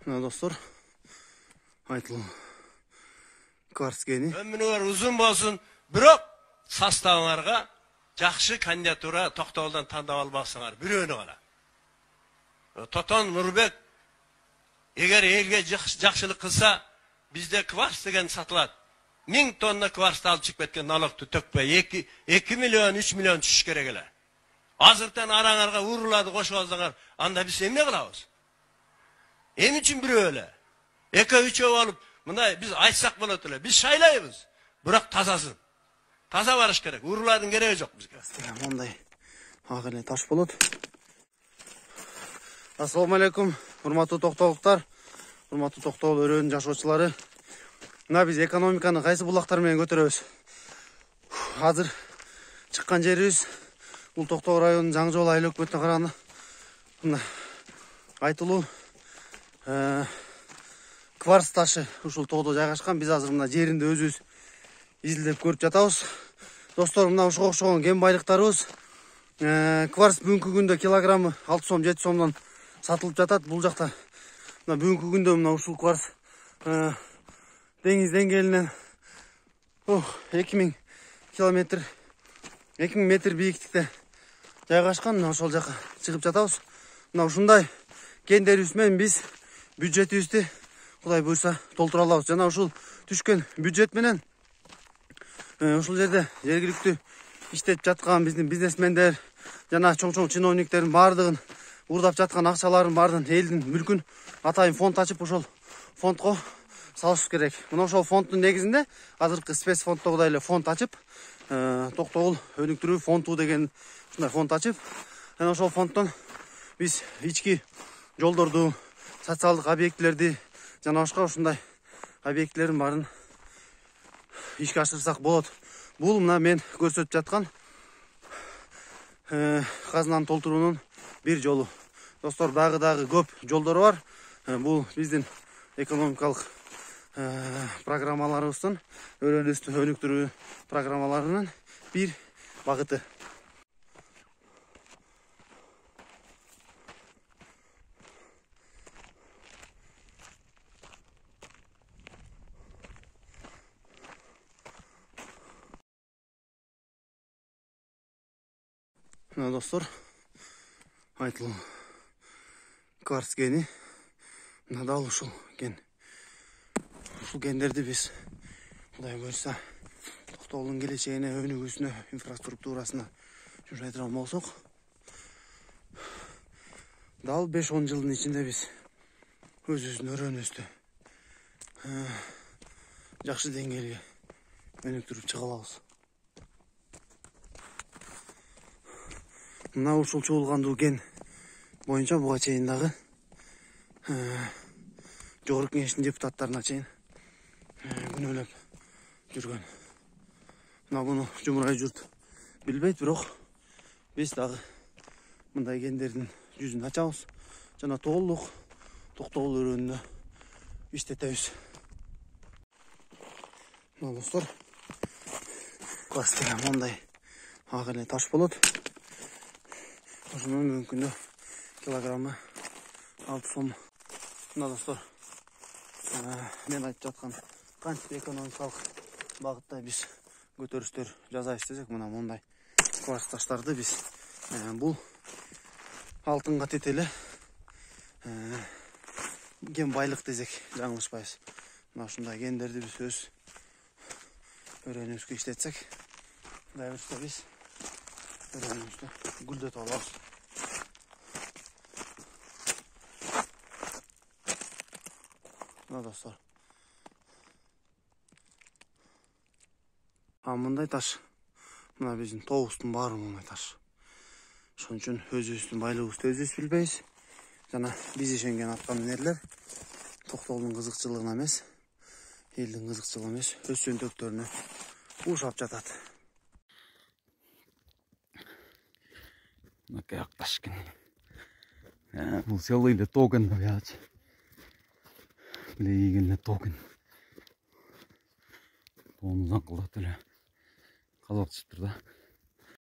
Мына достор, айтылым кварц кени. Ömrünüz uzun bolsun, bирок составыңарга жакшы кандидатура Токтогулдан тандап албаксыңар, бирөөнү гана. Тотон Нурбек эгер элге жакшылык кылса, бизде кварц деген сатылат. 1000 тонна кварцты алып чыгып кеткен налогту төкпөй 2 миллион 3 миллион түшүш керек эле. Азыртан араңарга урулады кошуп алсаңар, анда биз эмне кылабыз? Эми үчүн бирөө эле. Эки-үчөө алып, мындай биз айтсак болот эле. Биз шайлайбыз. Бирок тазасын. Таза барыш керек. Уруулардын кереги жок бизге. Мондай ак эле таш болот. Ассаламу алейкум, урматтуу токтогулуктар, урматтуу Токтогул өрөөнүн жашоочулары. Мына биз экономиканы кайсы булактар менен көтөрөбүз? Азыр чыккан жерибиз бул Токтогул районунун Жаңы жол айыл өкмөтүнө караган мына айтылуу кварц ташы ушул тоодо жайгашкан. Биз азыр мына жеринде өзүбүз изилдеп көрүп жатабыз. Достор, мына ушуга окшогон кен байлыктарыбыз. Кварц бүгүнкү күндө килограммы 6 сом 7 сомдон сатылып жатат. Бул жакта мына бүгүнкү күндө мына ушул кварц деңиз деңгээлинен 2000 километр 2000 метр бийиктикте жайгашкан. Мына ошол жака чыгып жатабыз. Мына ушундай кендерибиз менен биз бюджетибизди Кудай буйрса толтура алабыз. Жана ушул түшкөн бюджет менен ушул жерде жергиликтүү иштеп жаткан биздин бизнесмендер жана чоң чиновниктердин баардыгын урдап жаткан акчаларын баардыгын элдин мүлкүн атайын фонд ачып ошол фондко салыш керек. Мына ошол фонддун негизинде азыркы спец фонддогудай эле фонд ачып, Токтогул өнүктүрүү фонду деген ушундай фонд ачып, жана ошол фонддон биз ички жолдорду, социалдык объектилерди жана башка ушундай объектилердин баарын ишке ашырсак болот. Бул мына мен көрсөтүп жаткан казынаны толтуруунун бир жолу. Достор, дагы көп жолдору бар. Бул биздин экономикалык программаларыбыздын, өрөөнүздү өнүктүрүү программаларынын бир багыты. Мына достор, айтылым кварц кени. Мына дал ушул кен. Ушул кендерди биз Кудай буйрса Токтогулдун келечегине, өнүгүүсүнө, инфраструктурасына жумшай турган болсок, дал 5-10 жылдын ичинде биз өзүбүздүн өрөөнүбүздү жакшы деңгээлге өнүктүрүп чыга алабыз. Мына ушул чуулгандуу кен боюнча буга чейин дагы жогорку кеңештин депутаттарына чейин күнөөлөп жүргөн. Мына буну жумурай журт билбейт, бирок биз дагы мындай кендердин жүзүн ачабыз жана толук Токтогул өрөөнүндө иштетебиз. Мына достор, кварц деген мондай ак эле таш болот. Ошонун бүгүнкү күндө килограммы 6 сом. Мына достор, мен айтып жаткан кантип экономикалык багытта биз көтөрүштөр жасайбыз десек, мына мондай кварц таштарды биз бул алтынга тете эле кен байлык десек жаңылышпайбыз. Мына ушундай кендерди биз өз өрөөнүбүзгө иштетсек, Кудай буйрса биз өрөөнүбүздү гүлдөтүп алабыз. Мына достор, мындай таш, мына биздин тообуздун баары мындай таш. Ошон үчүн өзүбүздүн байлыгыбызды өзүбүз билбейбиз. Жана биз ишенген аткаминерлер Токтогулдун кызыкчылыгына эмес, элдин кызыкчылыгына эмес, өз чөнтөктөрүнө уушап жатат. Мынакей ак таш экен. Бул целый эле тоо экен да, буягачы. Билегиген эле тоо экен. Тоону заңкылдап эле казып атышыптыр да.